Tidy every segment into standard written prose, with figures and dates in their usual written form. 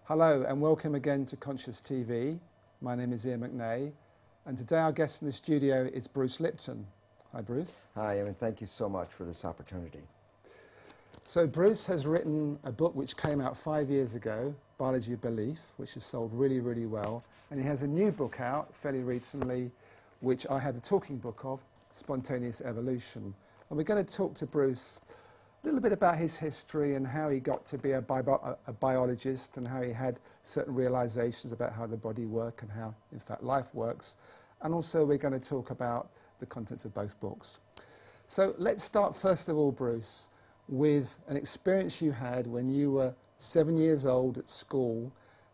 Hello and welcome again to Conscious TV. My name is Iain McNay and today our guest in the studio is Bruce Lipton. Hi Bruce. Hi, and thank you so much for this opportunity. So Bruce has written a book which came out 5 years ago, Biology of Belief, which has sold really, really well. And he has a new book out fairly recently, which I had the talking book of, Spontaneous Evolution. And we're going to talk to Bruce a little bit about his history and how he got to be a biologist and how he had certain realizations about how the body works and how, in fact, life works. And also we're going to talk about the contents of both books. So let's start, first of all, Bruce, with an experience you had when you were 7 years old at school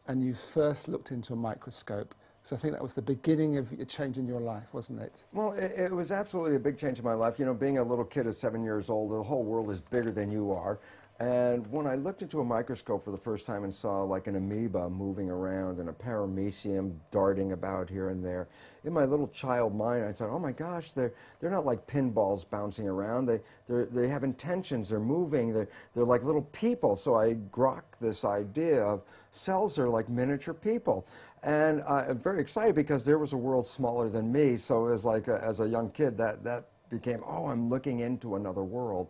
and you first looked into a microscope. So I think that was the beginning of a change in your life, wasn't it? Well, it was absolutely a big change in my life. You know, being a little kid at 7 years old, the whole world is bigger than you are. And when I looked into a microscope for the first time and saw like an amoeba moving around and a paramecium darting about here and there, in my little child mind, I thought, oh my gosh, they're not like pinballs bouncing around. They have intentions, they're moving, they're like little people. So I grokked this idea of cells are like miniature people. And I'm very excited because there was a world smaller than me. So it was like, as a young kid, that became, oh, I'm looking into another world.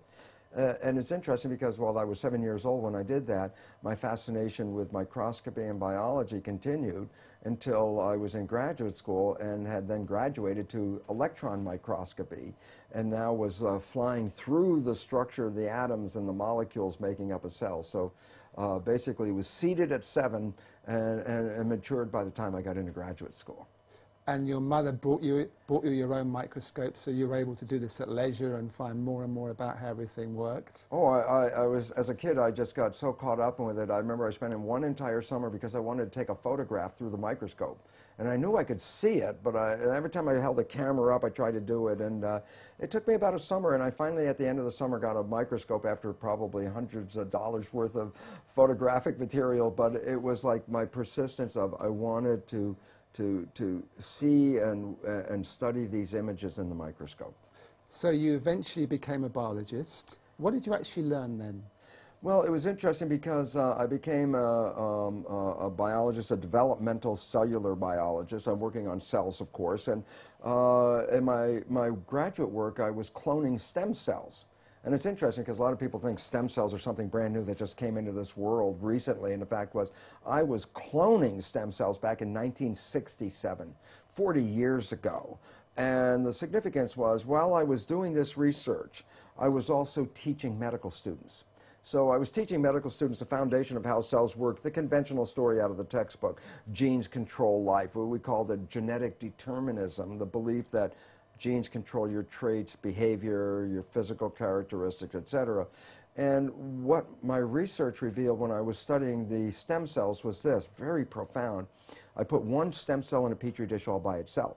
And it's interesting because while I was 7 years old when I did that, my fascination with microscopy and biology continued until I was in graduate school and had then graduated to electron microscopy and now was flying through the structure of the atoms and the molecules making up a cell. So basically was seeded at 7 and matured by the time I got into graduate school. And your mother brought you your own microscope, so you were able to do this at leisure and find more and more about how everything worked? Oh, I was, as a kid, I just got so caught up with it. I remember I spent one entire summer because I wanted to take a photograph through the microscope. And I knew I could see it, but every time I held the camera up, I tried to do it. And it took me about a summer, and I finally, at the end of the summer, got a microscope after probably hundreds of dollars worth of photographic material. But it was like my persistence of I wanted to see and study these images in the microscope. So you eventually became a biologist. What did you actually learn then? Well, it was interesting because I became a biologist, a developmental cellular biologist. I'm working on cells, of course, and in my graduate work, I was cloning stem cells. And it's interesting because a lot of people think stem cells are something brand new that just came into this world recently. And the fact was, I was cloning stem cells back in 1967, 40 years ago. And the significance was, while I was doing this research, I was also teaching medical students. So I was teaching medical students the foundation of how cells work, the conventional story out of the textbook, genes control life, what we called it genetic determinism, the belief that genes control your traits, behavior, your physical characteristics, etc. And what my research revealed when I was studying the stem cells was this, very profound. I put one stem cell in a petri dish all by itself,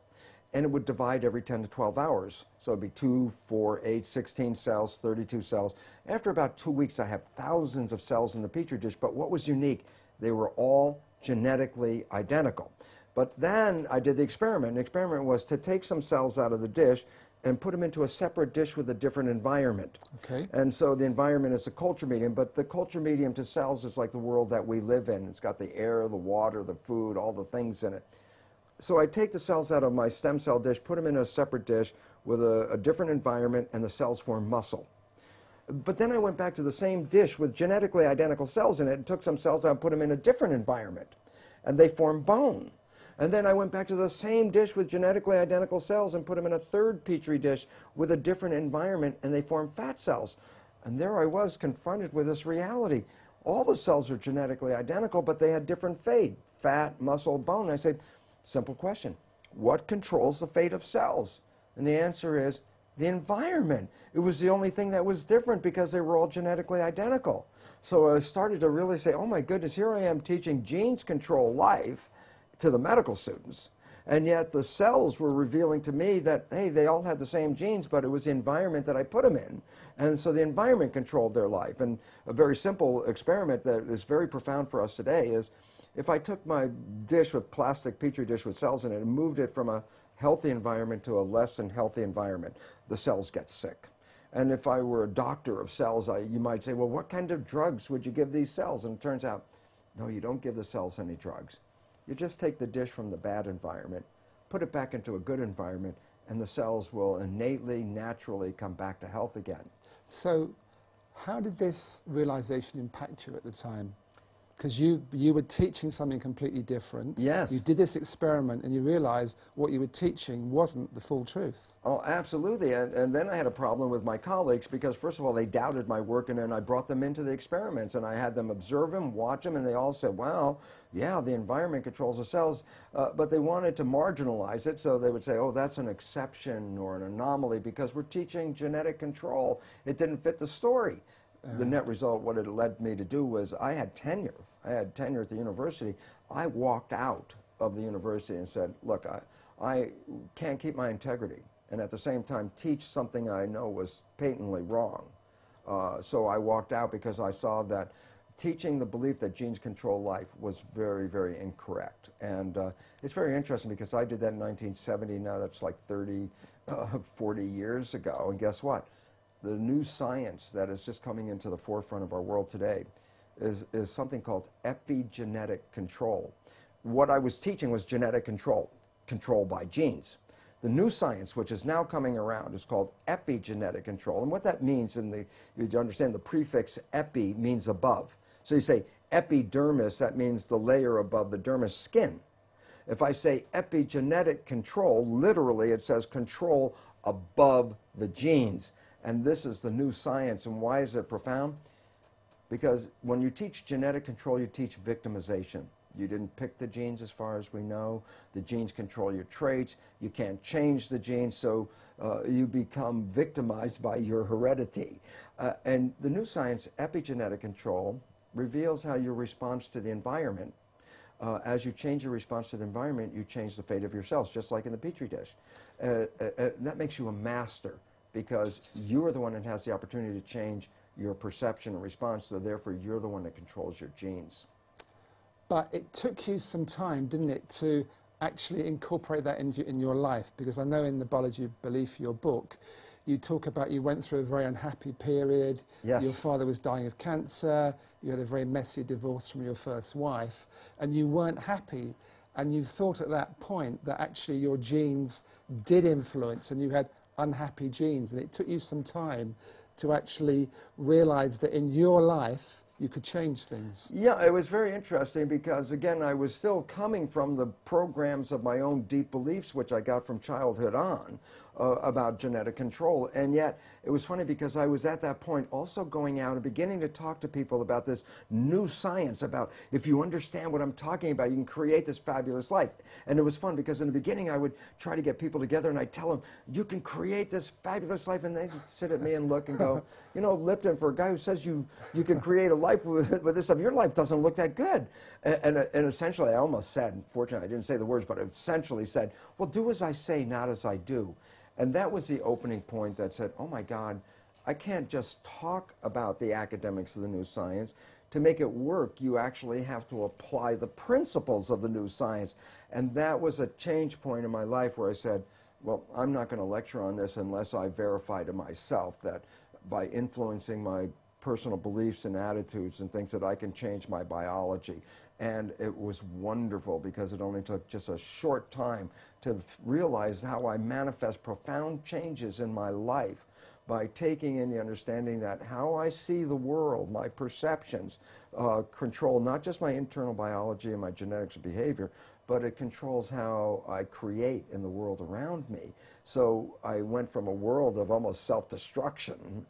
and it would divide every 10 to 12 hours. So it'd be 2, 4, 8, 16 cells, 32 cells. After about 2 weeks, I have thousands of cells in the petri dish, but what was unique? They were all genetically identical. But then I did the experiment. The experiment was to take some cells out of the dish and put them into a separate dish with a different environment. Okay. And so the environment is a culture medium, but the culture medium to cells is like the world that we live in. It's got the air, the water, the food, all the things in it. So I take the cells out of my stem cell dish, put them in a separate dish with a different environment, and the cells form muscle. But then I went back to the same dish with genetically identical cells in it and took some cells out and put them in a different environment, and they form bone. And then I went back to the same dish with genetically identical cells and put them in a third petri dish with a different environment, and they formed fat cells. And there I was confronted with this reality. All the cells are genetically identical, but they had different fate, fat, muscle, bone. And I said, simple question, what controls the fate of cells? And the answer is the environment. It was the only thing that was different because they were all genetically identical. So I started to really say, oh my goodness, here I am teaching genes control life to the medical students, and yet the cells were revealing to me that, hey, they all had the same genes, but it was the environment that I put them in, and so the environment controlled their life. And a very simple experiment that is very profound for us today is, if I took my dish with plastic petri dish with cells in it and moved it from a healthy environment to a less than healthy environment, the cells get sick. And if I were a doctor of cells, you might say, well, what kind of drugs would you give these cells? And it turns out No, you don't give the cells any drugs. You just take the dish from the bad environment, put it back into a good environment, and the cells will innately, naturally come back to health again. So how did this realization impact you at the time? Because you were teaching something completely different. Yes. You did this experiment and you realized what you were teaching wasn't the full truth. Oh, absolutely. And then I had a problem with my colleagues because, first of all, they doubted my work, and then I brought them into the experiments, and I had them observe them, watch them, and they all said, wow, yeah, the environment controls the cells. But they wanted to marginalize it, so they would say, oh, that's an exception or an anomaly because we're teaching genetic control. It didn't fit the story. The net result, what it led me to do was I had tenure. I had tenure at the university. I walked out of the university and said, look, I can't keep my integrity and at the same time teach something I know was patently wrong. So I walked out because I saw that teaching the belief that genes control life was very, very incorrect. And it's very interesting because I did that in 1970. Now that's like 30, 40 years ago. And guess what? The new science that is just coming into the forefront of our world today is something called epigenetic control. What I was teaching was genetic control, control by genes. The new science, which is now coming around, is called epigenetic control. And what that means, you understand the prefix epi means above. So you say epidermis, that means the layer above the dermis, skin. If I say epigenetic control, literally it says control above the genes. And this is the new science. And why is it profound? Because when you teach genetic control, you teach victimization. You didn't pick the genes as far as we know. The genes control your traits. You can't change the genes, so you become victimized by your heredity. And the new science, epigenetic control, reveals how your response to the environment, as you change your response to the environment, you change the fate of your cells, just like in the Petri dish. That makes you a master, because you are the one that has the opportunity to change your perception and response, so therefore you're the one that controls your genes. But it took you some time, didn't it, to actually incorporate that in your life? Because I know in the Biology of Belief, your book, you talk about you went through a very unhappy period. Yes. Your father was dying of cancer. You had a very messy divorce from your first wife, and you weren't happy. And you thought at that point that actually your genes did influence, and you had unhappy genes, and it took you some time to actually realize that in your life you could change things. Yeah, it was very interesting because, again, I was still coming from the programs of my own deep beliefs, which I got from childhood on, about genetic control. And yet, it was funny because I was at that point also going out and beginning to talk to people about this new science, about if you understand what I'm talking about, you can create this fabulous life. And it was fun because in the beginning I would try to get people together and I'd tell them, you can create this fabulous life. And they'd sit at me and look and go, you know, Lipton, for a guy who says you can create a life with this stuff, your life doesn't look that good. And essentially I almost said, unfortunately I didn't say the words, but I essentially said, well, do as I say, not as I do. And that was the opening point that said, oh my God, I can't just talk about the academics of the new science. To make it work, you actually have to apply the principles of the new science. And that was a change point in my life where I said, well, I'm not going to lecture on this unless I verify to myself that by influencing my personal beliefs and attitudes and things that I can change my biology. And it was wonderful because it only took just a short time to realize how I manifest profound changes in my life by taking in the understanding that how I see the world, my perceptions, control not just my internal biology and my genetics and behavior, but it controls how I create in the world around me. So I went from a world of almost self-destruction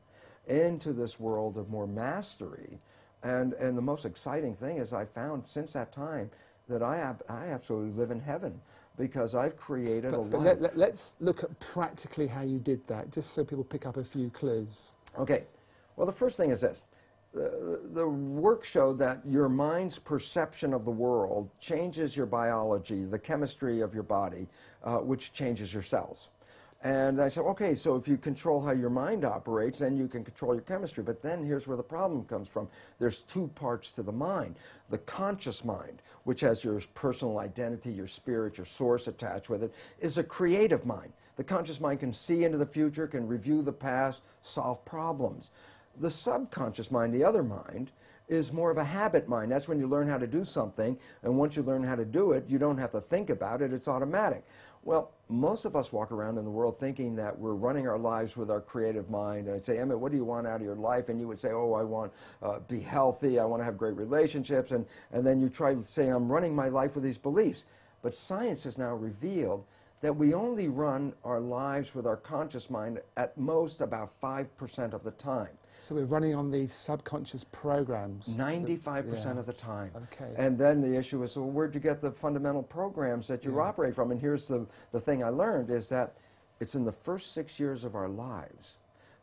into this world of more mastery. And the most exciting thing is I found since that time that I absolutely live in heaven because I've created a life. Let's look at practically how you did that, just so people pick up a few clues. Okay. Well, the first thing is this. The work showed that your mind's perception of the world changes your biology, the chemistry of your body, which changes your cells. And I said, okay, so if you control how your mind operates, then you can control your chemistry. But then here's where the problem comes from. There's two parts to the mind. The conscious mind, which has your personal identity, your spirit, your source attached with it, is a creative mind. The conscious mind can see into the future, can review the past, solve problems. The subconscious mind, the other mind, is more of a habit mind. That's when you learn how to do something, and once you learn how to do it, you don't have to think about it, it's automatic. Well, most of us walk around in the world thinking that we're running our lives with our creative mind. And I'd say, Emmett, what do you want out of your life? And you would say, oh, I want to be healthy, I want to have great relationships, and then you try to say, I'm running my life with these beliefs. But science has now revealed that we only run our lives with our conscious mind at most about 5% of the time. So we're running on these subconscious programs. 95% of the time. Okay. And then the issue is, well, where'd you get the fundamental programs that you operate from? And here's the thing I learned is that it's in the first 6 years of our lives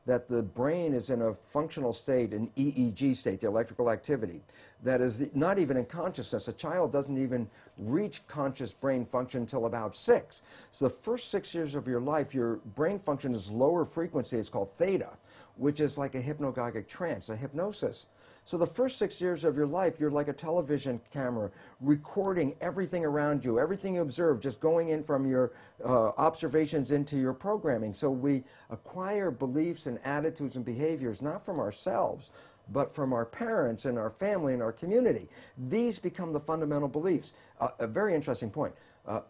that the brain is in a functional state, an EEG state, the electrical activity, that is not even in consciousness. A child doesn't even reach conscious brain function until about 6. So the first 6 years of your life, your brain function is lower frequency. It's called theta, which is like a hypnagogic trance, a hypnosis. So the first 6 years of your life, you're like a television camera, recording everything around you, everything you observe, just going in from your observations into your programming. So we acquire beliefs and attitudes and behaviors, not from ourselves, but from our parents and our family and our community. These become the fundamental beliefs. A very interesting point.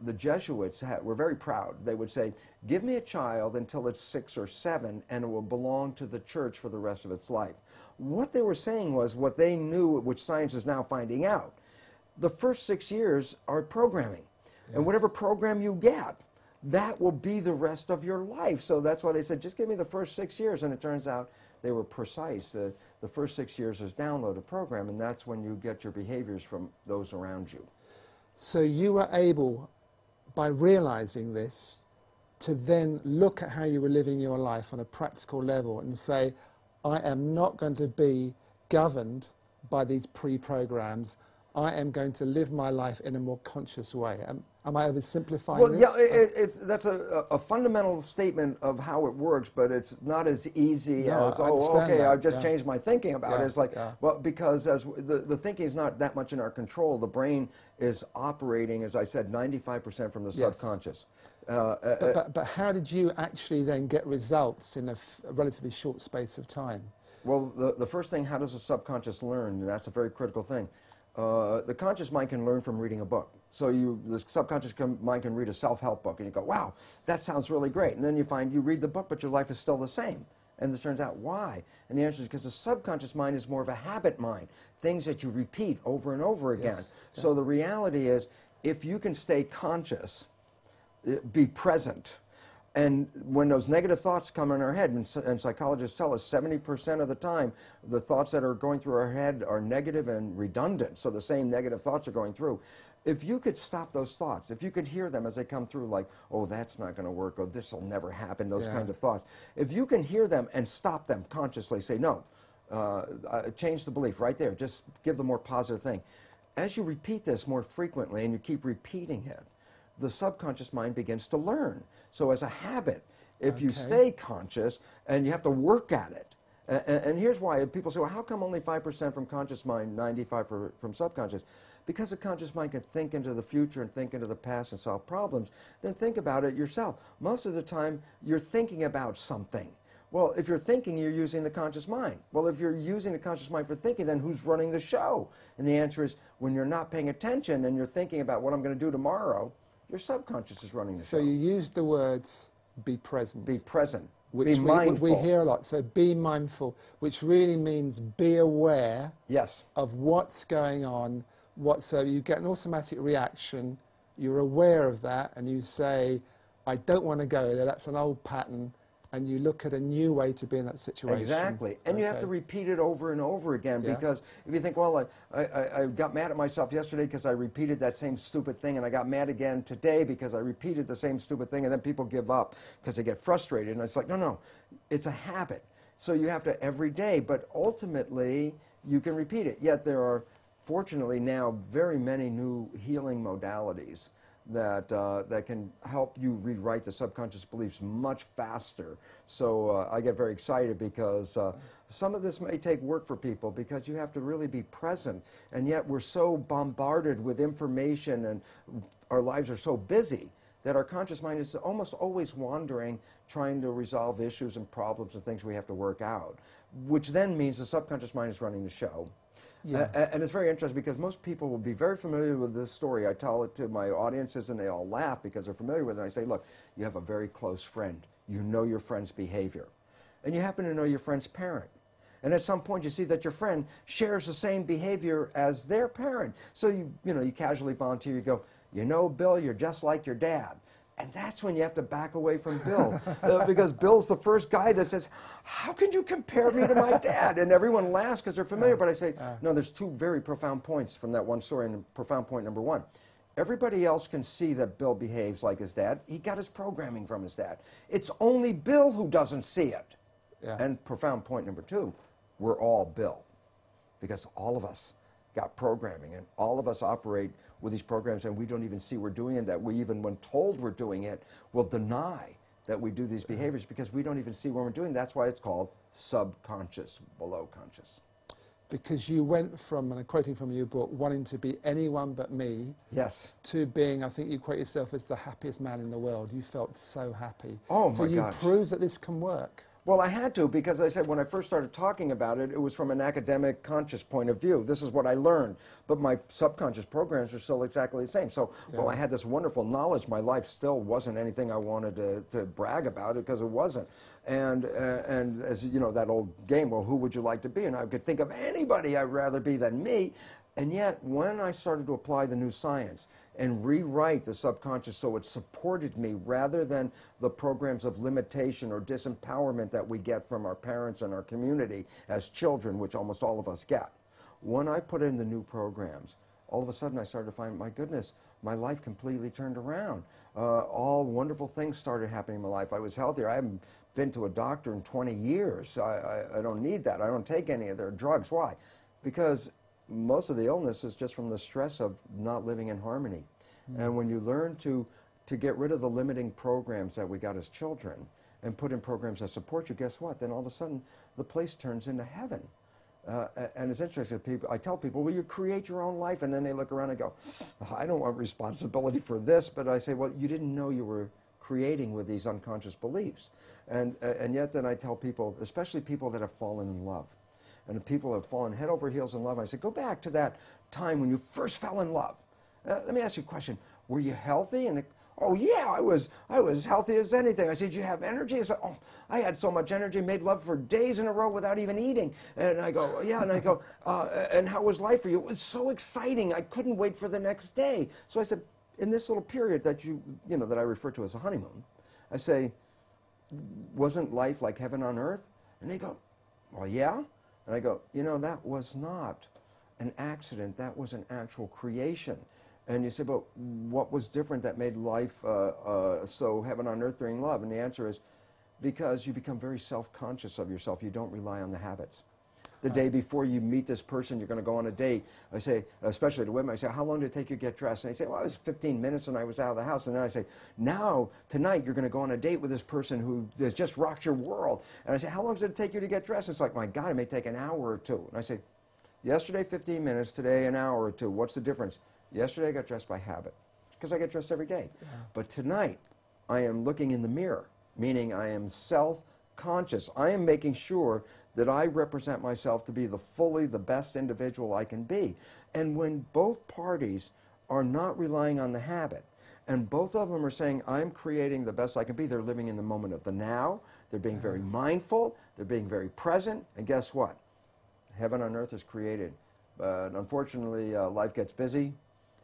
The Jesuits were very proud. They would say, give me a child until it's 6 or 7 and it will belong to the church for the rest of its life. What they were saying was what they knew, which science is now finding out. The first 6 years are programming. Yes. And whatever program you get, that will be the rest of your life. So that's why they said, just give me the first 6 years. And it turns out they were precise. The first 6 years is download a program, and that's when you get your behaviors from those around you. So you were able, by realizing this, to then look at how you were living your life on a practical level and say, I am not going to be governed by these pre-programs. I am going to live my life in a more conscious way. Am I oversimplifying this? Well, yeah, that's a fundamental statement of how it works, but it's not as easy as, oh, okay, I've just changed my thinking about it. It's like, well, because as the thinking is not that much in our control. The brain is operating, as I said, 95% from the subconscious. But how did you actually then get results in a relatively short space of time? Well, the first thing, how does the subconscious learn? And that's a very critical thing. The conscious mind can learn from reading a book. So the subconscious mind can read a self-help book, and you go, wow, that sounds really great. And then you find you read the book, but your life is still the same. And it turns out, why? And the answer is because the subconscious mind is more of a habit mind, things that you repeat over and over again. Yes. So the reality is, if you can stay conscious, be present, and when those negative thoughts come in our head, and psychologists tell us 70% of the time, the thoughts that are going through our head are negative and redundant, so the same negative thoughts are going through. If you could stop those thoughts, if you could hear them as they come through, like, oh, that's not going to work, or this will never happen, those kind of thoughts. If you can hear them and stop them consciously, say, no, change the belief right there, just give the more positive thing. As you repeat this more frequently and you keep repeating it, the subconscious mind begins to learn. So as a habit, if you stay conscious, and you have to work at it, and here's why people say, well, how come only 5% from conscious mind, 95% from subconscious? Because the conscious mind can think into the future and think into the past and solve problems. Then think about it yourself. Most of the time, you're thinking about something. Well, if you're thinking, you're using the conscious mind. Well, if you're using the conscious mind for thinking, then who's running the show? And the answer is, when you're not paying attention and you're thinking about what I'm going to do tomorrow, your subconscious is running the show. So you used the words, be present. Be present. Which be mindful. We hear a lot. So be mindful, which really means be aware of what's going on. So you get an automatic reaction, you're aware of that, and you say, I don't want to go there, that's an old pattern, and you look at a new way to be in that situation. Exactly. And you have to repeat it over and over again, because if you think, well, I got mad at myself yesterday because I repeated that same stupid thing, and I got mad again today because I repeated the same stupid thing, and then people give up because they get frustrated. And it's like, no, it's a habit. So you have to every day, but ultimately you can repeat it. Yet there are, fortunately now, very many new healing modalities that can help you rewrite the subconscious beliefs much faster. So I get very excited because some of this may take work for people, because you have to really be present, and yet we're so bombarded with information and our lives are so busy that our conscious mind is almost always wandering, trying to resolve issues and problems and things we have to work out, which then means the subconscious mind is running the show. Yeah. And it's very interesting because most people will be very familiar with this story. I tell it to my audiences and they all laugh because they're familiar with it. And I say, look, you have a very close friend. You know your friend's behavior. And you happen to know your friend's parent. And at some point you see that your friend shares the same behavior as their parent. So you casually volunteer, you go, you know, Bill, you're just like your dad. And that's when you have to back away from Bill. Because Bill's the first guy that says, how can you compare me to my dad? And everyone laughs because they're familiar. But I say, no, there's two very profound points from that one story. And profound point number one, everybody else can see that Bill behaves like his dad. He got his programming from his dad. It's only Bill who doesn't see it. Yeah. And profound point number two, we're all Bill. Because all of us got programming and all of us operate with these programs and we don't even see we're doing it, that we even when told we're doing it will deny that we do these behaviors because we don't even see when we're doing it. That's why it's called subconscious, below conscious. Because you went from, and I'm quoting from your book, wanting to be anyone but me, yes, to being, I think you quote yourself as the happiest man in the world. You felt so happy. Oh so my you gosh. proved that this can work. Well, I had to because I said when I first started talking about it, it was from an academic conscious point of view. This is what I learned. But my subconscious programs were still exactly the same. So while I had this wonderful knowledge, my life still wasn't anything I wanted to brag about it because it wasn't. And as you know, that old game, well, who would you like to be? And I could think of anybody I'd rather be than me. And yet, when I started to apply the new science and rewrite the subconscious so it supported me rather than the programs of limitation or disempowerment that we get from our parents and our community as children, which almost all of us get. When I put in the new programs, all of a sudden I started to find, my goodness, my life completely turned around. All wonderful things started happening in my life. I was healthier. I haven't been to a doctor in 20 years. I don't need that. I don't take any of their drugs. Why? Because most of the illness is just from the stress of not living in harmony. And when you learn to get rid of the limiting programs that we got as children and put in programs that support you, guess what? Then all of a sudden, the place turns into heaven. And it's interesting, people, I tell people, well, you create your own life, and then they look around and go, I don't want responsibility for this, but I say, well, you didn't know you were creating with these unconscious beliefs. And yet then I tell people, especially people that have fallen in love, and the people have fallen head over heels in love. I say, go back to that time when you first fell in love. Let me ask you a question. Were you healthy? And oh yeah, I was healthy as anything. I said, did you have energy? I said, oh, I had so much energy, made love for days in a row without even eating. And I go, yeah. And I go, and how was life for you? It was so exciting. I couldn't wait for the next day. So I said, in this little period that that I refer to as a honeymoon, I say, wasn't life like heaven on earth? And they go, well, yeah. And I go, that was not an accident. That was an actual creation. And you say, but what was different that made life so heaven on earth during love? And the answer is because you become very self-conscious of yourself. You don't rely on the habits. The day before you meet this person, you're going to go on a date. I say, especially to women, I say, how long did it take you to get dressed? And they say, well, it was 15 minutes and I was out of the house. And then I say, now, tonight, you're going to go on a date with this person who has just rocked your world. And I say, how long did it take you to get dressed? It's like, my God, it may take an hour or two. And I say, yesterday, 15 minutes, today, an hour or two. What's the difference? Yesterday, I got dressed by habit because I get dressed every day. Yeah. But tonight, I am looking in the mirror, meaning I am self-conscious. I am making sure that I represent myself to be the best individual I can be. And when both parties are not relying on the habit, and both of them are saying, I'm creating the best I can be, they're living in the moment of the now, they're being very mindful, they're being very present, and guess what? Heaven on earth is created. But unfortunately, life gets busy.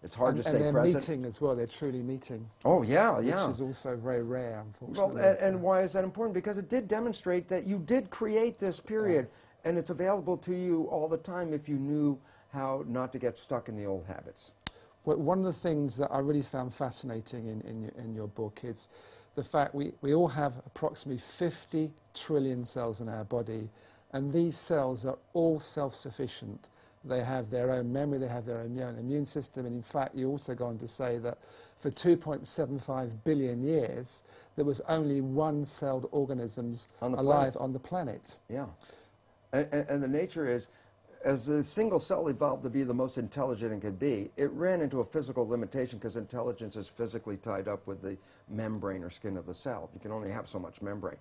It's hard to stay present. And they're meeting as well. They're truly meeting. Oh, yeah, yeah. Which is also very rare, unfortunately. Well, and why is that important? Because it did demonstrate that you did create this period, and it's available to you all the time if you knew how not to get stuck in the old habits. Well, one of the things that I really found fascinating in your book is the fact we all have approximately 50 trillion cells in our body, and these cells are all self-sufficient. They have their own memory, they have their own immune system, and in fact you also go on to say that for 2.75 billion years there was only one-celled organisms alive on the planet. Yeah, and the nature is, as the single cell evolved to be the most intelligent it could be, it ran into a physical limitation because intelligence is physically tied up with the membrane or skin of the cell. You can only have so much membrane.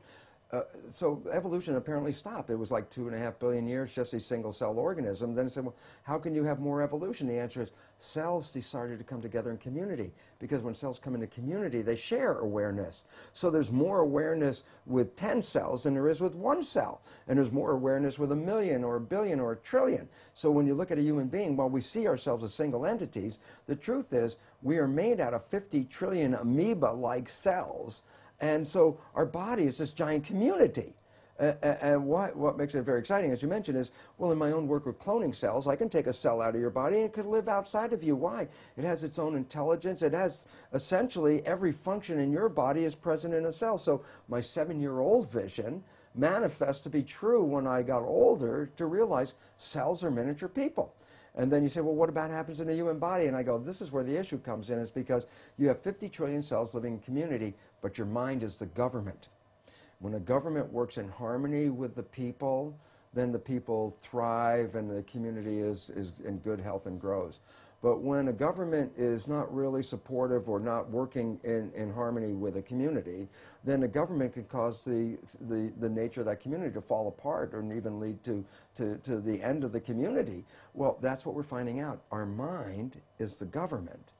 So evolution apparently stopped. It was like 2.5 billion years, just a single-cell organism. Then it said, well, how can you have more evolution? The answer is cells decided to come together in community, because when cells come into community, they share awareness. So there's more awareness with 10 cells than there is with one cell. And there's more awareness with 1 million or 1 billion or 1 trillion. So when you look at a human being, while we see ourselves as single entities, the truth is we are made out of 50 trillion amoeba-like cells. And so our body is this giant community. And what makes it very exciting, as you mentioned, is, well, in my own work with cloning cells, I can take a cell out of your body and it could live outside of you. Why? It has its own intelligence. It has essentially every function in your body is present in a cell. So my 7-year-old vision manifests to be true when I got older, to realize cells are miniature people. And then you say, well, what about happens in the human body? And I go, this is where the issue comes in, is because you have 50 trillion cells living in community, but your mind is the government. When a government works in harmony with the people, then the people thrive and the community is in good health and grows. But when a government is not really supportive or not working in harmony with a community, then the government can cause the nature of that community to fall apart, or even lead to the end of the community. Well, that's what we're finding out. Our mind is the government.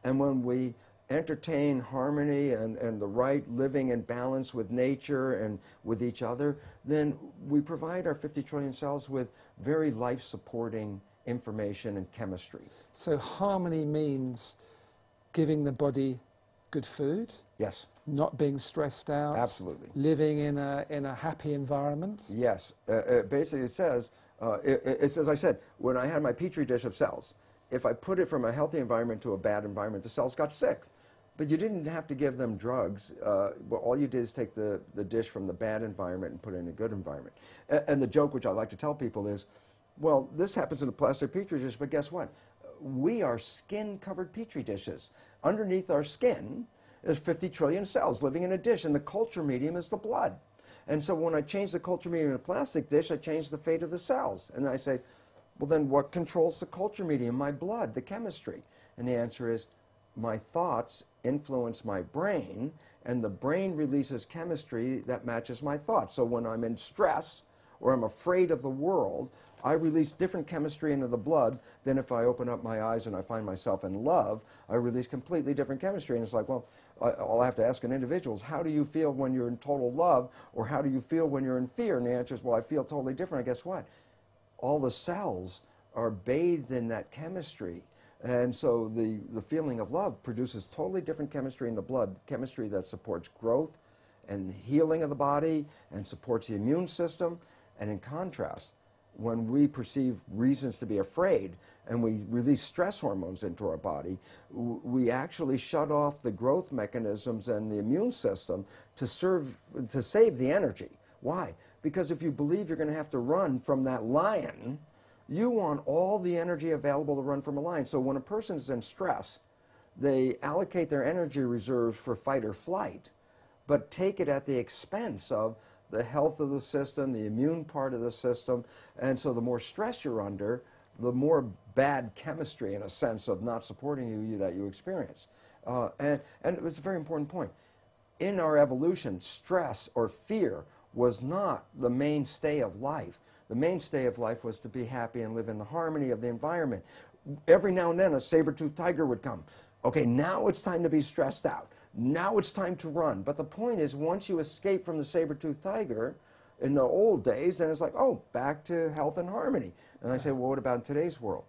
And when we entertain harmony and the right living in balance with nature and with each other, then we provide our 50 trillion cells with very life-supporting information and chemistry. So harmony means giving the body good food? Yes. Not being stressed out? Absolutely. Living in a happy environment? Yes. Basically it says, as I said, when I had my petri dish of cells, if I put it from a healthy environment to a bad environment, the cells got sick. But you didn't have to give them drugs. But all you did is take the dish from the bad environment and put it in a good environment. And the joke, which I like to tell people, is, well, this happens in a plastic petri dish, but guess what? We are skin-covered petri dishes. Underneath our skin is 50 trillion cells living in a dish, and the culture medium is the blood. And so when I change the culture medium in a plastic dish, I change the fate of the cells. And I say, well, then what controls the culture medium? My blood, the chemistry. And the answer is, my thoughts influence my brain, and the brain releases chemistry that matches my thoughts. So when I'm in stress or I'm afraid of the world, I release different chemistry into the blood than if I open up my eyes and I find myself in love. I release completely different chemistry. And it's like, well, all I have to ask an individual is, how do you feel when you're in total love, or how do you feel when you're in fear? And the answer is, well, I feel totally different. And guess what? All the cells are bathed in that chemistry. And so the feeling of love produces totally different chemistry in the blood, chemistry that supports growth and healing of the body and supports the immune system. And in contrast, when we perceive reasons to be afraid and we release stress hormones into our body, we actually shut off the growth mechanisms and the immune system to save the energy. Why? Because if you believe you're going to have to run from that lion, you want all the energy available to run from a lion. So when a person is in stress, they allocate their energy reserves for fight or flight, but take it at the expense of the health of the system, the immune part of the system. And so the more stress you're under, the more bad chemistry, in a sense, of not supporting you that you experience. And it was a very important point. In our evolution, stress or fear was not the mainstay of life. The mainstay of life was to be happy and live in the harmony of the environment. Every now and then a saber-toothed tiger would come. Okay, now it's time to be stressed out. Now it's time to run. But the point is, once you escape from the saber-toothed tiger, in the old days, then it's like, oh, back to health and harmony. And I say, well, what about today's world?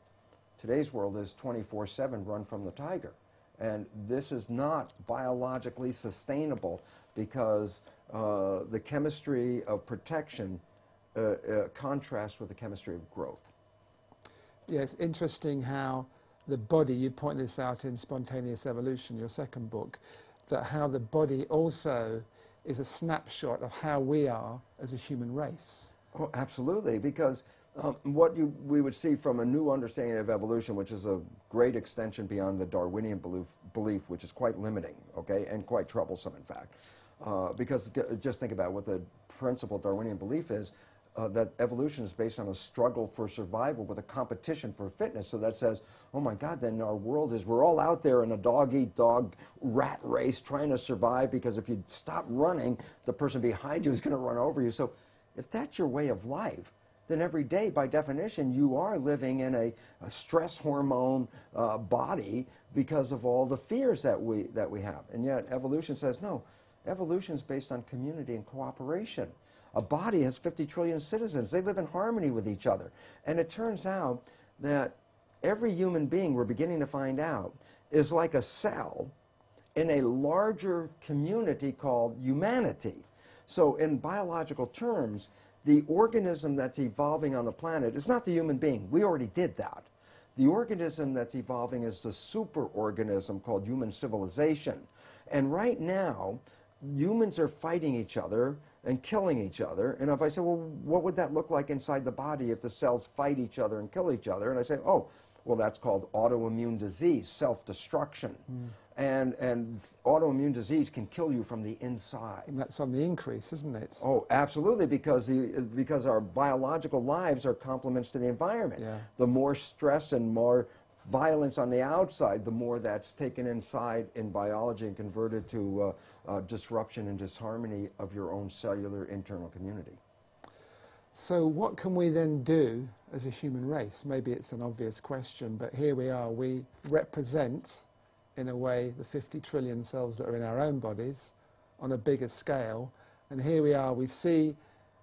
Today's world is 24/7 run from the tiger. And this is not biologically sustainable, because the chemistry of protection contrasts with the chemistry of growth. Yeah, it's interesting how the body, you point this out in Spontaneous Evolution, your second book, that how the body also is a snapshot of how we are as a human race. Oh, absolutely, because what we would see from a new understanding of evolution, which is a great extension beyond the Darwinian belief, which is quite limiting, okay, and quite troublesome, in fact. Because just think about what the principal Darwinian belief is. that evolution is based on a struggle for survival with a competition for fitness. So that says, oh my God, then our world is, we're all out there in a dog-eat-dog rat race trying to survive, because if you stop running, the person behind you is going to run over you. So if that's your way of life, then every day, by definition, you are living in a stress hormone body because of all the fears that we have. And yet evolution says, no, evolution is based on community and cooperation. A body has 50 trillion citizens. They live in harmony with each other. And it turns out that every human being, we're beginning to find out, is like a cell in a larger community called humanity. So in biological terms, the organism that's evolving on the planet is not the human being. We already did that. The organism that's evolving is the superorganism called human civilization. And right now, humans are fighting each other and killing each other. And if I say, well, what would that look like inside the body if the cells fight each other and kill each other? And I say, oh, well, that's called autoimmune disease, self-destruction. And autoimmune disease can kill you from the inside. And that's on the increase, isn't it? Oh, absolutely, because our biological lives are complements to the environment. Yeah. The more stress and more violence on the outside, the more that's taken inside in biology and converted to disruption and disharmony of your own cellular internal community. So what can we then do as a human race? Maybe it's an obvious question, but here we are. We represent, in a way, the 50 trillion cells that are in our own bodies on a bigger scale. And here we are, we see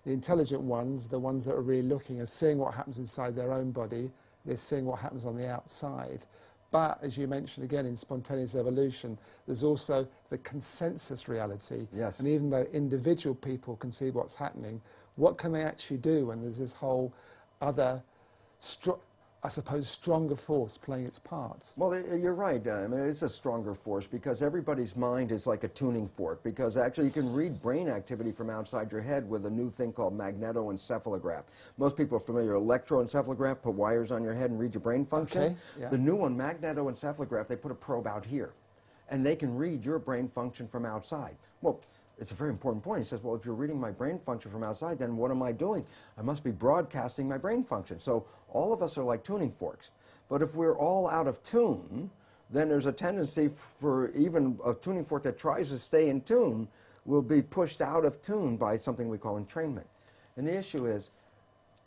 the intelligent ones, the ones that are really looking and seeing what happens inside their own body. They're seeing what happens on the outside. But, as you mentioned again, in spontaneous evolution, there's also the consensus reality. Yes. And even though individual people can see what's happening, what can they actually do when there's this whole other, I suppose, stronger force playing its part? Well, you're right. I mean, it's a stronger force because everybody's mind is like a tuning fork, because actually you can read brain activity from outside your head with a new thing called magnetoencephalograph. Most people are familiar with electroencephalograph, put wires on your head and read your brain function. Okay, yeah. The new one, magnetoencephalograph, they put a probe out here, and they can read your brain function from outside. Well, it's a very important point. He says, well, if you're reading my brain function from outside, then what am I doing? I must be broadcasting my brain function. So all of us are like tuning forks. But if we're all out of tune, then there's a tendency for even a tuning fork that tries to stay in tune will be pushed out of tune by something we call entrainment. And the issue is,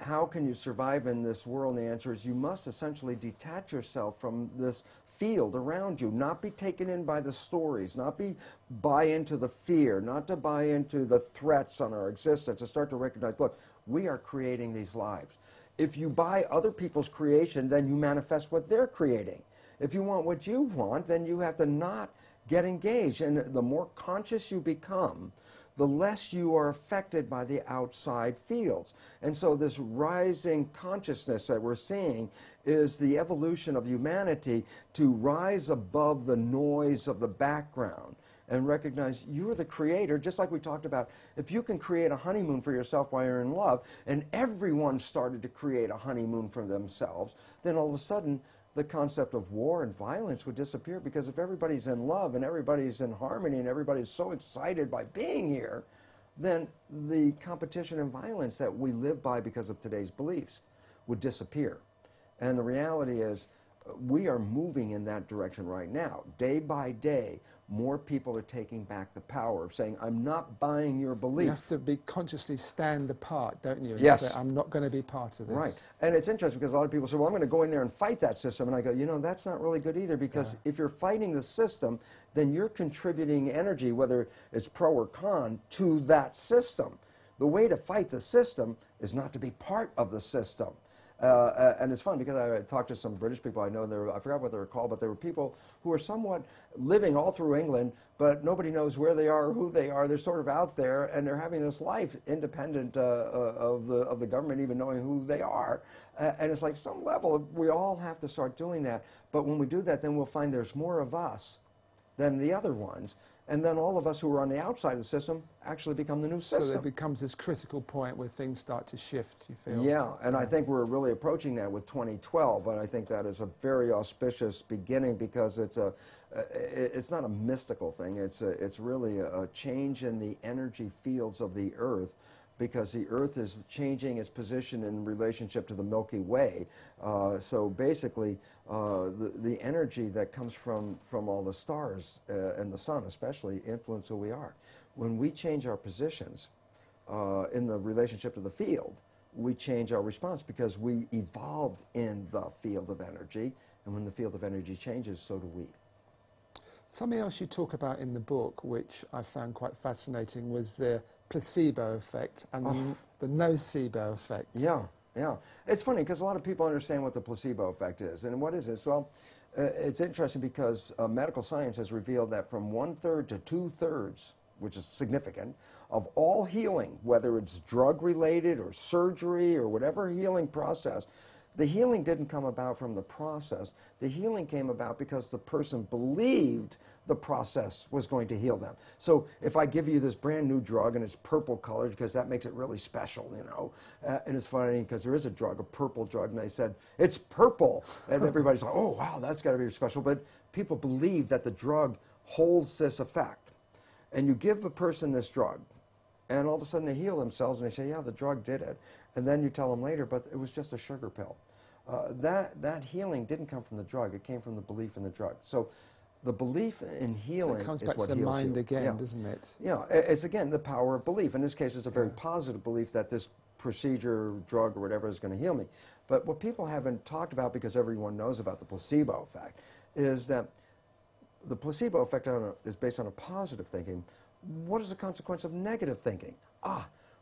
how can you survive in this world? And the answer is you must essentially detach yourself from this field around you, not be taken in by the stories, not buy into the fear, not to buy into the threats on our existence, to start to recognize, look, we are creating these lives. If you buy other people's creation, then you manifest what they're creating. If you want what you want, then you have to not get engaged. And the more conscious you become, the less you are affected by the outside fields. And so this rising consciousness that we're seeing is the evolution of humanity to rise above the noise of the background and recognize you're the creator, just like we talked about. If you can create a honeymoon for yourself while you're in love, and everyone started to create a honeymoon for themselves, then all of a sudden the concept of war and violence would disappear, because if everybody's in love and everybody's in harmony and everybody's so excited by being here, then the competition and violence that we live by because of today's beliefs would disappear. And the reality is we are moving in that direction right now. Day by day, more people are taking back the power of saying, I'm not buying your belief. You have to be consciously stand apart, don't you? And yes. say, I'm not going to be part of this. Right. And it's interesting because a lot of people say, well, I'm going to go in there and fight that system. And I go, you know, that's not really good either, because if you're fighting the system, then you're contributing energy, whether it's pro or con, to that system. The way to fight the system is not to be part of the system. And it's fun because I talked to some British people I know, I forgot what they were called, but they were people who are somewhat living all through England, but nobody knows where they are or who they are. They're sort of out there, and they're having this life independent of the government even knowing who they are. And it's like some level, we all have to start doing that. But when we do that, then we'll find there's more of us than the other ones. And then all of us who are on the outside of the system actually become the new system. So there becomes this critical point where things start to shift, you feel? Yeah, and I think we're really approaching that with 2012, and I think that is a very auspicious beginning, because it's not a mystical thing. It's really a change in the energy fields of the earth because the Earth is changing its position in relationship to the Milky Way. So basically, the energy that comes from all the stars and the sun especially influence who we are. When we change our positions in the relationship to the field, we change our response because we evolved in the field of energy, and when the field of energy changes, so do we. Something else you talk about in the book, which I found quite fascinating, was the placebo effect and the nocebo effect. Yeah, yeah. It's funny because a lot of people understand what the placebo effect is. And what is this? Well, it's interesting because medical science has revealed that from 1/3 to 2/3, which is significant, of all healing, whether it's drug-related or surgery or whatever healing process, the healing didn't come about from the process. The healing came about because the person believed the process was going to heal them. So if I give you this brand new drug and it's purple colored because that makes it really special, you know. And it's funny because there is a drug, a purple drug, and they said, it's purple. And everybody's like, oh, wow, that's got to be special. But people believe that the drug holds this effect. And you give a person this drug, and all of a sudden they heal themselves and they say, yeah, the drug did it. And then you tell them later, but it was just a sugar pill. That healing didn't come from the drug. It came from the belief in the drug. So the belief in healing is what heals you. It comes back to the mind again, doesn't it? Yeah, it's again the power of belief. In this case, it's a very positive belief that this procedure, drug, or whatever is going to heal me. But what people haven't talked about, because everyone knows about the placebo effect, is that the placebo effect is based on a positive thinking. What is the consequence of negative thinking?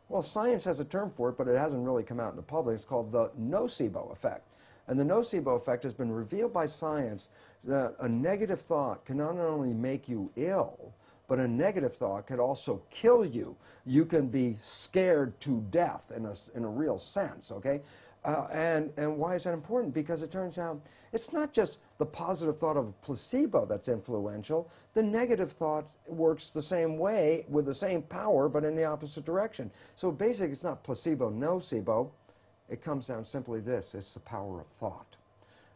Well, science has a term for it, but it hasn't really come out in the public. It's called the nocebo effect. And the nocebo effect has been revealed by science that a negative thought can not only make you ill, but a negative thought could also kill you. You can be scared to death in a real sense, okay? And why is that important? Because it turns out it's not just the positive thought of a placebo that's influential. The negative thought works the same way with the same power, but in the opposite direction. So basically, it's not placebo, nocebo. It comes down simply this. It's the power of thought.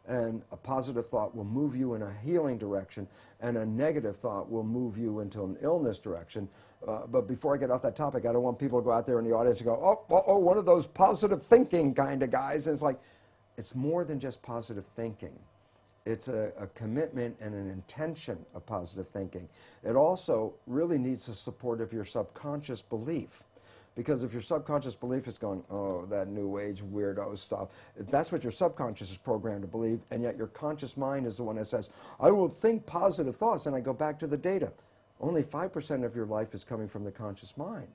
And a positive thought will move you in a healing direction, and a negative thought will move you into an illness direction. But before I get off that topic, I don't want people to go out there in the audience and go, oh, one of those positive thinking kind of guys. And it's like, it's more than just positive thinking. It's a commitment and an intention of positive thinking. It also really needs the support of your subconscious belief. Because if your subconscious belief is going, oh, that new age weirdo stuff, that's what your subconscious is programmed to believe, and yet your conscious mind is the one that says, I will think positive thoughts, and I go back to the data. Only 5% of your life is coming from the conscious mind.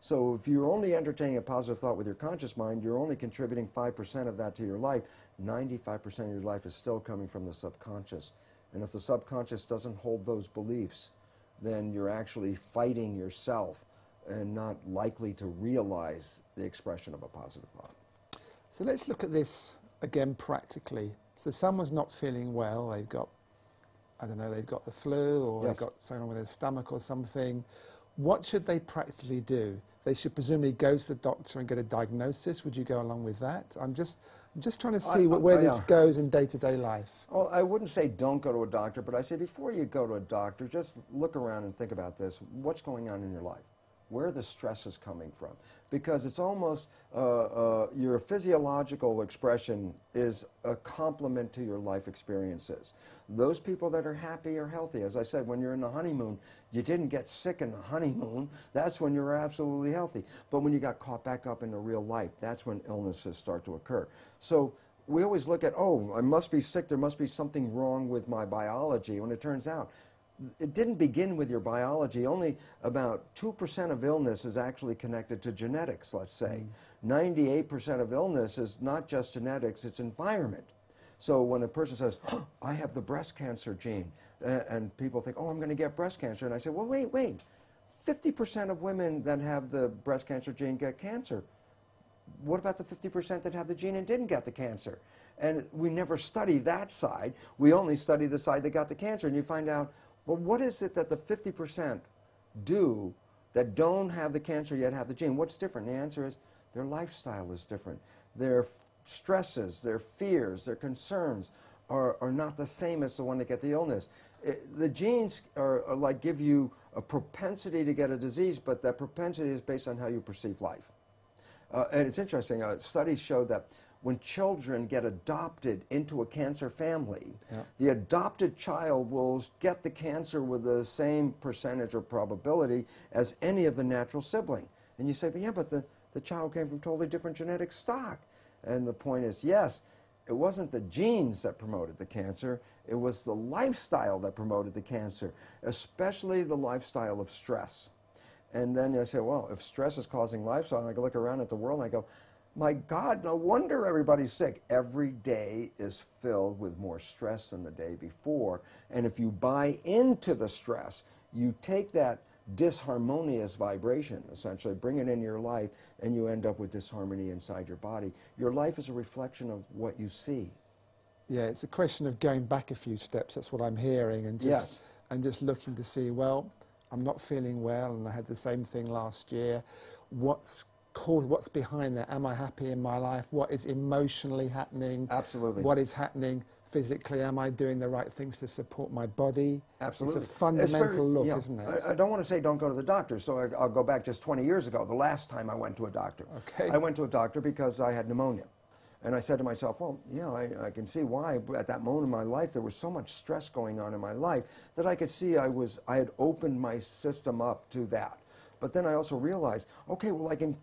So if you're only entertaining a positive thought with your conscious mind, you're only contributing 5% of that to your life. 95% of your life is still coming from the subconscious. And if the subconscious doesn't hold those beliefs, then you're actually fighting yourself and not likely to realize the expression of a positive thought. So let's look at this again practically. So someone's not feeling well, they've got, I don't know, they've got the flu, or they've got something wrong with their stomach or something. What should they practically do? They should presumably go to the doctor and get a diagnosis. Would you go along with that? I'm just trying to see where this goes in day-to-day life. Well, I wouldn't say don't go to a doctor, but I say before you go to a doctor, just look around and think about this. What's going on in your life? Where the stress is coming from? Because it's almost your physiological expression is a complement to your life experiences. Those people that are happy are healthy. As I said, when you're in the honeymoon, you didn't get sick in the honeymoon. That's when you're absolutely healthy. But when you got caught back up into real life, that's when illnesses start to occur. So we always look at, oh, I must be sick. There must be something wrong with my biology. When it turns out, it didn't begin with your biology. Only about 2% of illness is actually connected to genetics, let's say. 98% of illness is not just genetics, it's environment. So when a person says, oh, I have the breast cancer gene, and people think, oh, I'm going to get breast cancer. And I say, well, wait. 50% of women that have the breast cancer gene get cancer. What about the 50% that have the gene and didn't get the cancer? And we never study that side. We only study the side that got the cancer. And you find out, well, what is it that the 50% do that don't have the cancer yet have the gene? What's different? The answer is their lifestyle is different. Their stresses, their fears, their concerns are not the same as the one that get the illness. The genes are like give you a propensity to get a disease, but that propensity is based on how you perceive life. And it's interesting, studies show that when children get adopted into a cancer family, the adopted child will get the cancer with the same percentage or probability as any of the natural sibling. And you say, but yeah, but the child came from totally different genetic stock. And the point is, yes, it wasn't the genes that promoted the cancer, it was the lifestyle that promoted the cancer, especially the lifestyle of stress. And then I say, well, if stress is causing lifestyle, and I look around at the world and I go, my God, no wonder everybody's sick. Every day is filled with more stress than the day before. And if you buy into the stress, you take that disharmonious vibration, essentially, bring it in your life, and you end up with disharmony inside your body. Your life is a reflection of what you see. Yeah, it's a question of going back a few steps. That's what I'm hearing, and just looking to see, well, I'm not feeling well, and I had the same thing last year. What's behind that? Am I happy in my life? What is emotionally happening? Absolutely. What is happening physically? Am I doing the right things to support my body? Absolutely. It's a fundamental look, isn't it? I don't want to say don't go to the doctor, so I'll go back just 20 years ago, the last time I went to a doctor. Okay. I went to a doctor because I had pneumonia. And I said to myself, well, yeah, I can see why. At that moment in my life, there was so much stress going on in my life that I could see I had opened my system up to that. But then I also realized, okay, well, I can,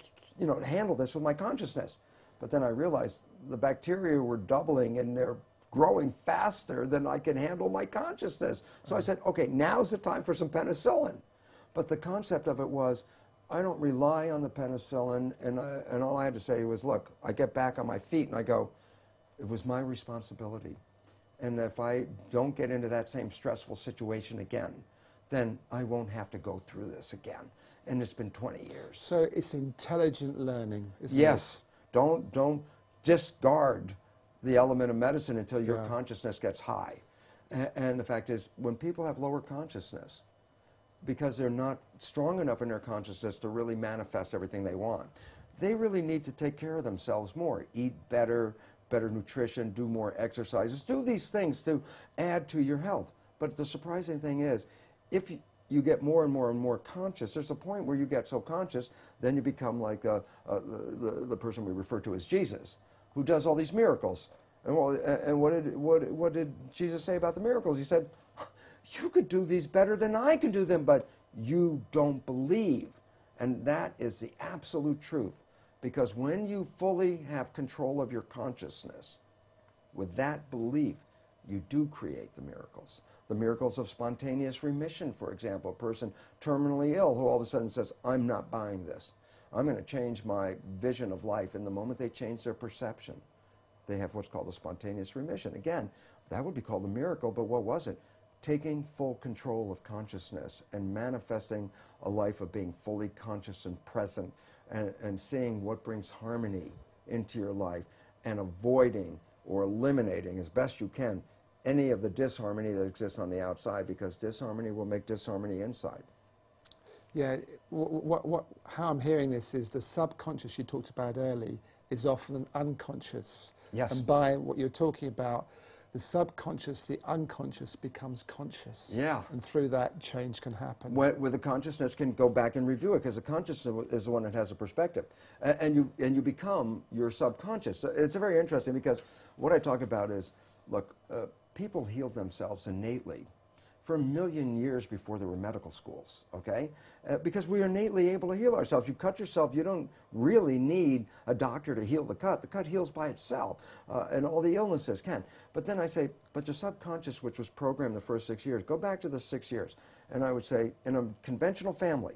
handle this with my consciousness. But then I realized the bacteria were doubling and they're growing faster than I can handle my consciousness. So I said, okay, now's the time for some penicillin. But the concept of it was, I don't rely on the penicillin, and all I had to say was, look, I get back on my feet and I go, it was my responsibility. And if I don't get into that same stressful situation again, then I won't have to go through this again. And it's been 20 years. So it's intelligent learning, isn't it? Yes. Don't discard the element of medicine until your consciousness gets high. And the fact is, when people have lower consciousness, because they're not strong enough in their consciousness to really manifest everything they want, they really need to take care of themselves more. Eat better, better nutrition, do more exercises, do these things to add to your health. But the surprising thing is, if you get more and more and more conscious, there's a point where you get so conscious, then you become like the person we refer to as Jesus, who does all these miracles. And what did Jesus say about the miracles? He said, you could do these better than I can do them, but you don't believe. And that is the absolute truth. Because when you fully have control of your consciousness, with that belief, you do create the miracles. The miracles of spontaneous remission, for example, a person terminally ill who all of a sudden says, I'm not buying this. I'm going to change my vision of life. And the moment they change their perception, they have what's called a spontaneous remission. Again, that would be called a miracle, but what was it? Taking full control of consciousness and manifesting a life of being fully conscious and present and seeing what brings harmony into your life and avoiding or eliminating as best you can any of the disharmony that exists on the outside, because disharmony will make disharmony inside. Yeah, how I'm hearing this is the subconscious you talked about early is often unconscious. Yes. And by what you're talking about, the subconscious, the unconscious becomes conscious. Yeah. And through that, change can happen. Where the consciousness can go back and review it, because the consciousness is the one that has a perspective. And you become your subconscious. So it's very interesting, because what I talk about is, look, people healed themselves innately for 1 million years before there were medical schools, okay? Because we are innately able to heal ourselves. You cut yourself, you don't really need a doctor to heal the cut. The cut heals by itself, and all the illnesses can. But then I say, but your subconscious, which was programmed the first 6 years, go back to the 6 years. And I would say, in a conventional family,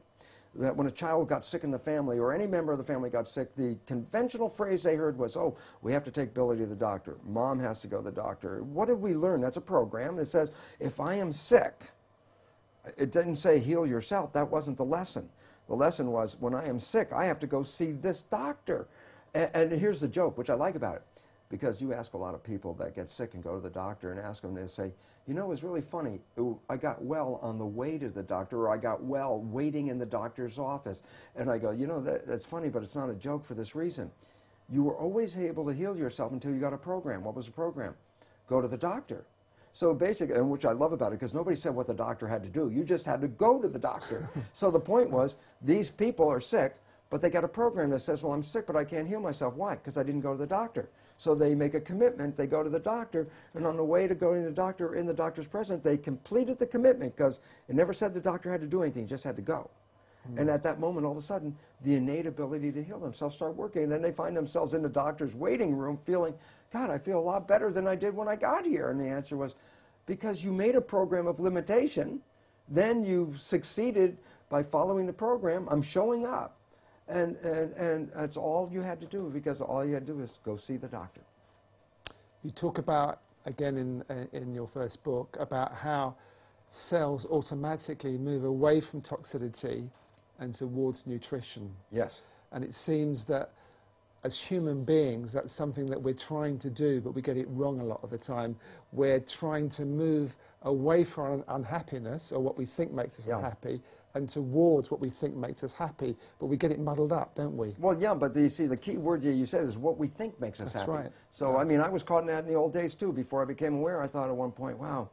that when a child got sick in the family, or any member of the family got sick, the conventional phrase they heard was, oh, we have to take Billy to the doctor. Mom has to go to the doctor. What did we learn? That's a program that says, if I am sick, it didn't say heal yourself. That wasn't the lesson. The lesson was, when I am sick, I have to go see this doctor. And here's the joke, which I like about it, because you ask a lot of people that get sick and go to the doctor and ask them, they say, you know, it was really funny. I got well on the way to the doctor, or I got well waiting in the doctor's office. And I go, you know, that's funny, but it's not a joke for this reason. You were always able to heal yourself until you got a program. What was the program? Go to the doctor. So basically, and which I love about it, because nobody said what the doctor had to do. You just had to go to the doctor. So the point was, these people are sick, But they got a program that says, well, I'm sick, but I can't heal myself. Why? Because I didn't go to the doctor. So they make a commitment, they go to the doctor, and on the way to going to the doctor, in the doctor's presence, they completed the commitment because it never said the doctor had to do anything, just had to go. And at that moment, all of a sudden, the innate ability to heal themselves start working. And then they find themselves in the doctor's waiting room feeling, God, I feel a lot better than I did when I got here. And the answer was, because you made a program of limitation, then you succeeded by following the program. I'm showing up. And that's all you had to do, because all you had to do is go see the doctor. You talk about, again in your first book, about how cells automatically move away from toxicity and towards nutrition. Yes. And it seems that as human beings, that's something that we're trying to do, but we get it wrong a lot of the time. We're trying to move away from unhappiness, or what we think makes us unhappy, and towards what we think makes us happy, but we get it muddled up, don't we? Well, yeah, but you see, the key word you said is what we think makes us happy. That's right. So, I mean, I was caught in that in the old days, too. Before I became aware, I thought at one point, wow,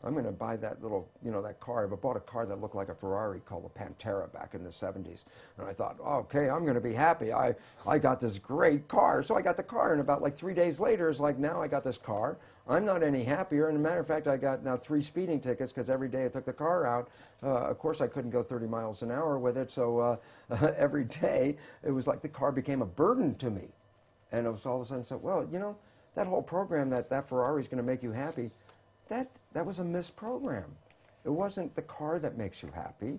I'm going to buy that little, that car. I bought a car that looked like a Ferrari called the Pantera back in the 70s. And I thought, okay, I'm going to be happy. I got this great car. So I got the car, and about like 3 days later, it's like, now I got this car. I'm not any happier. And as a matter of fact, I got now 3 speeding tickets because every day I took the car out. Of course, I couldn't go 30 miles an hour with it. So every day, it was like the car became a burden to me. And it was all of a sudden, so, well, that whole program that Ferrari is going to make you happy, that was a misprogram. It wasn't the car that makes you happy.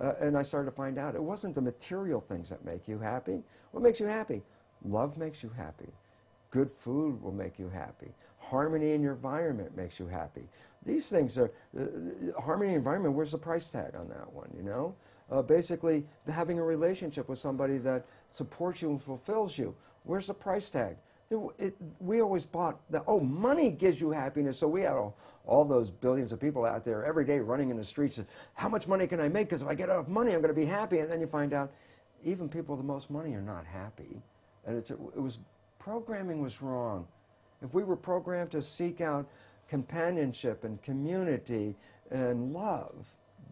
And I started to find out it wasn't the material things that make you happy. What makes you happy? Love makes you happy. Good food will make you happy. Harmony in your environment makes you happy. These things are, harmony in your environment, where's the price tag on that one, Basically, having a relationship with somebody that supports you and fulfills you, where's the price tag? We always thought that, money gives you happiness, so we had all those billions of people out there every day running in the streets. How much money can I make? Because if I get enough money, I'm going to be happy. And then you find out even people with the most money are not happy. And programming was wrong. If we were programmed to seek out companionship and community and love,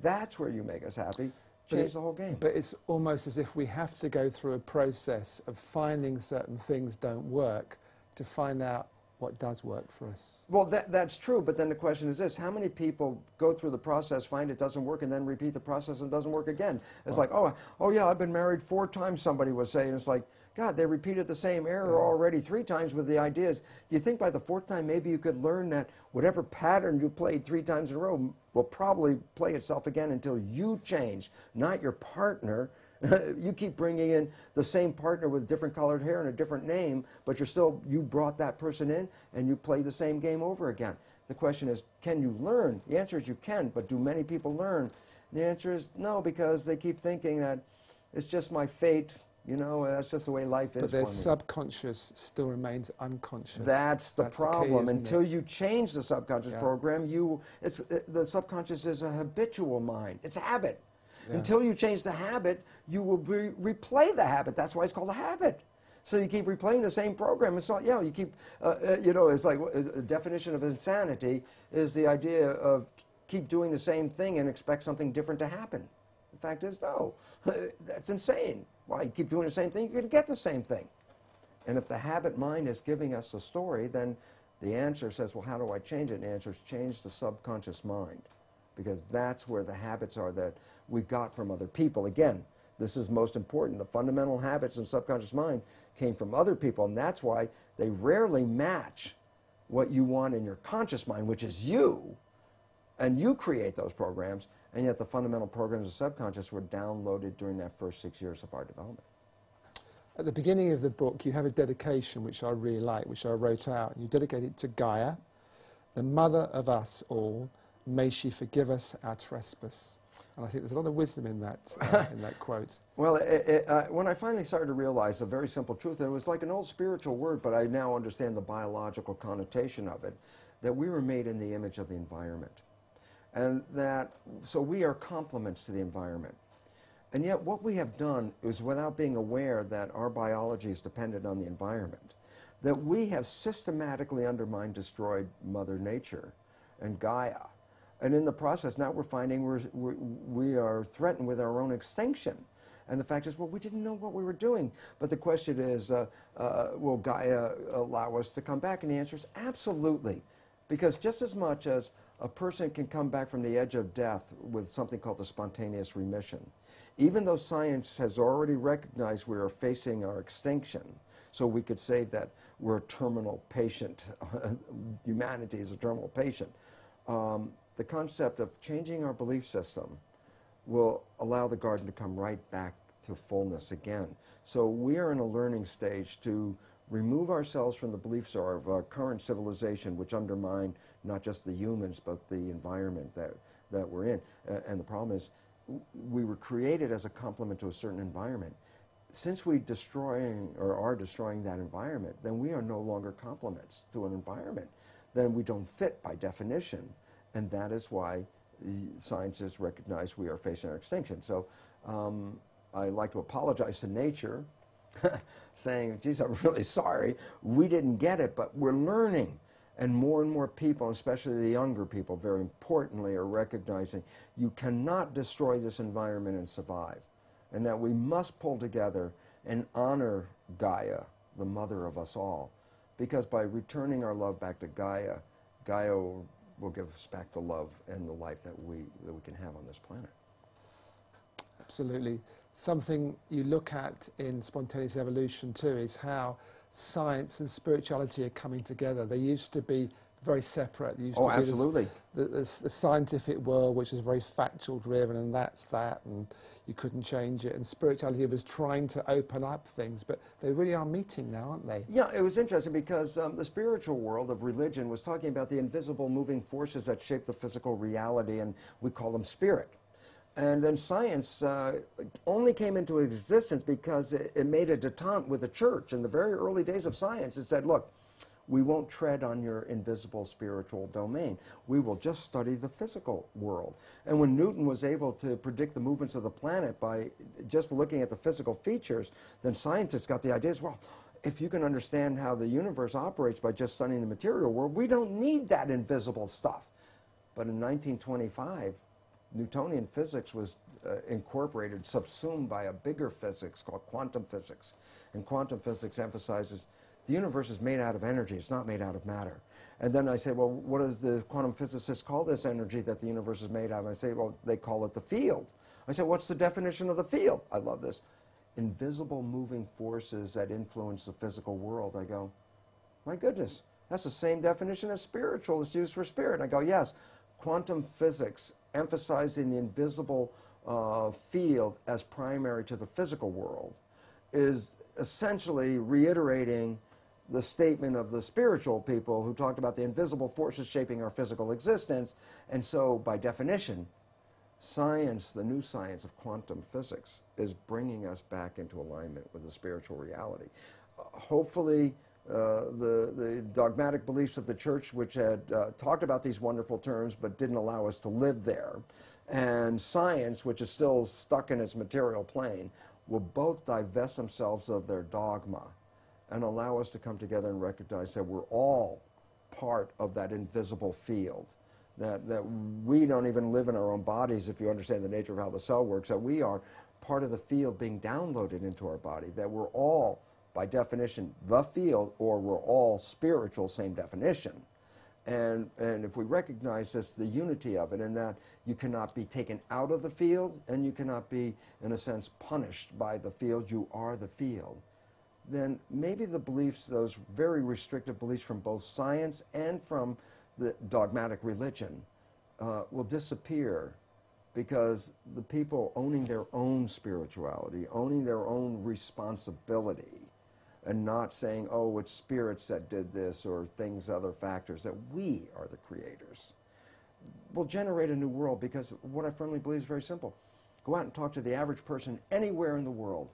that's where you make us happy. Change the whole game. But it's almost as if we have to go through a process of finding certain things don't work to find out what does work for us. Well, that's true, but then the question is this: how many people go through the process, find it doesn't work, and then repeat the process and it doesn't work again? It's like, oh yeah, I've been married 4 times, somebody was saying. It's like, God, they repeated the same error already 3 times with the ideas. Do you think by the 4th time maybe you could learn that whatever pattern you played 3 times in a row will probably play itself again until you change, not your partner? You keep bringing in the same partner with different colored hair and a different name, but you brought that person in and you play the same game over again. The question is, can you learn? The answer is you can, but do many people learn? The answer is no, because they keep thinking that it's just my fate. That's just the way life is. But their subconscious still remains unconscious. That's the problem. The key, Until you change the subconscious program, the subconscious is a habitual mind. It's a habit. Yeah. Until you change the habit, you will replay the habit. That's why it's called a habit. So you keep replaying the same program. It's not, you keep, it's like a definition of insanity is the idea of keep doing the same thing and expect something different to happen. The fact is, no, that's insane. Why? You keep doing the same thing, you're going to get the same thing. And if the habit mind is giving us a story, then the answer says, well, how do I change it? And the answer is change the subconscious mind, because that's where the habits are that we got from other people. Again, this is most important. The fundamental habits in subconscious mind came from other people, and that's why they rarely match what you want in your conscious mind, which is you, and you create those programs, and yet the fundamental programs of subconscious were downloaded during that first 6 years of our development. At the beginning of the book, you have a dedication, which I really like, which I wrote out. You dedicate it to Gaia, the mother of us all. May she forgive us our trespass. And I think there's a lot of wisdom in that quote. Well, when I finally started to realize a very simple truth, and it was like an old spiritual word, but I now understand the biological connotation of it, that we were made in the image of the environment. And so we are complements to the environment. And yet what we have done is, without being aware that our biology is dependent on the environment, that we have systematically undermined, destroyed Mother Nature and Gaia. And in the process, now we're finding we are threatened with our own extinction. And the fact is, well, we didn't know what we were doing. But the question is, will Gaia allow us to come back? And the answer is absolutely. Because just as much as a person can come back from the edge of death with something called the spontaneous remission, even though science has already recognized we are facing our extinction, so we could say that we're a terminal patient, humanity is a terminal patient, the concept of changing our belief system will allow the garden to come right back to fullness again. So we are in a learning stage to remove ourselves from the beliefs of our current civilization, which undermine not just the humans, but the environment that we're in. And the problem is, we were created as a complement to a certain environment. Since we are destroying that environment, then we are no longer complements to an environment. Then we don't fit by definition. And that is why scientists recognize we are facing our extinction. So I like to apologize to nature, saying, geez, I'm really sorry, we didn't get it, but we're learning. And more people, especially the younger people, very importantly, are recognizing you cannot destroy this environment and survive. And that we must pull together and honor Gaia, the mother of us all. Because by returning our love back to Gaia, Gaia will give us back the love and the life that we can have on this planet. Absolutely. Something you look at in spontaneous evolution too is how science and spirituality are coming together. They used to be very separate. There used to be absolutely. The scientific world, which was very factual driven, and that's that, and you couldn't change it. And spirituality was trying to open up things, but they really are meeting now, aren't they? Yeah, it was interesting because the spiritual world of religion was talking about the invisible moving forces that shape the physical reality, and we call them spirit. And then science only came into existence because it made a detente with the church. In the very early days of science, it said, look, we won't tread on your invisible spiritual domain. We will just study the physical world. And when Newton was able to predict the movements of the planet by just looking at the physical features, then scientists got the idea as well, if you can understand how the universe operates by just studying the material world, we don't need that invisible stuff. But in 1925, Newtonian physics was incorporated, subsumed by a bigger physics called quantum physics. And quantum physics emphasizes the universe is made out of energy, it's not made out of matter. And then I say, well, what does the quantum physicists call this energy that the universe is made out of? I say, well, they call it the field. I say, what's the definition of the field? I love this. Invisible moving forces that influence the physical world. I go, my goodness, that's the same definition as spiritual that's used for spirit. I go, yes, quantum physics emphasizing the invisible field as primary to the physical world is essentially reiterating the statement of the spiritual people who talked about the invisible forces shaping our physical existence. And so, by definition, science, the new science of quantum physics, is bringing us back into alignment with the spiritual reality. Hopefully, the dogmatic beliefs of the church, which had talked about these wonderful terms but didn't allow us to live there, and science, which is still stuck in its material plane, will both divest themselves of their dogma and allow us to come together and recognize that we're all part of that invisible field, that we don't even live in our own bodies, if you understand the nature of how the cell works, that we are part of the field being downloaded into our body, that we're all, by definition, the field, or we're all spiritual, same definition. And if we recognize this, the unity of it, and that you cannot be taken out of the field, and you cannot be, in a sense, punished by the field, you are the field, then maybe the beliefs, those very restrictive beliefs from both science and from the dogmatic religion, will disappear, because the people owning their own spirituality, owning their own responsibility, and not saying, oh, it's spirits that did this or things, other factors, that we are the creators, will generate a new world. Because what I firmly believe is very simple. Go out and talk to the average person anywhere in the world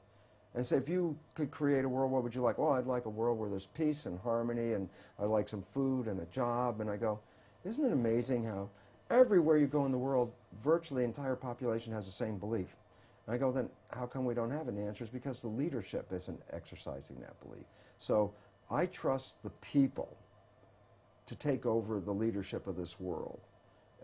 and say, if you could create a world, what would you like? Well, I'd like a world where there's peace and harmony, and I'd like some food and a job. And I go, isn't it amazing how everywhere you go in the world, virtually the entire population has the same belief? And I go, then how come we don't have any answers? Because the leadership isn't exercising that belief. So I trust the people to take over the leadership of this world,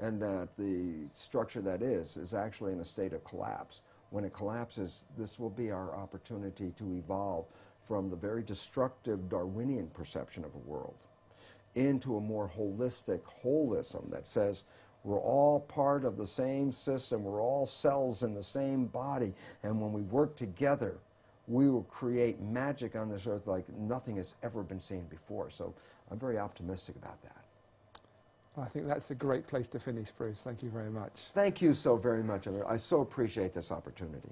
and that the structure that is actually in a state of collapse. when it collapses, this will be our opportunity to evolve from the very destructive Darwinian perception of a world into a more holistic holism that says we're all part of the same system, we're all cells in the same body, and when we work together, we will create magic on this earth like nothing has ever been seen before. So I'm very optimistic about that. I think that's a great place to finish, Bruce. Thank you very much. Thank you so very much. I so appreciate this opportunity.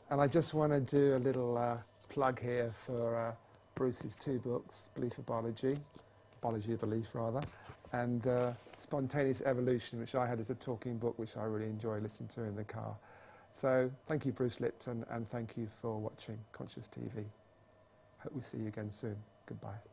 And I just want to do a little plug here for Bruce's 2 books, Belief of Biology, Biology of Belief rather, and Spontaneous Evolution, which I had as a talking book, which I really enjoy listening to in the car. So thank you, Bruce Lipton, and thank you for watching Conscious TV. Hope we see you again soon. Goodbye.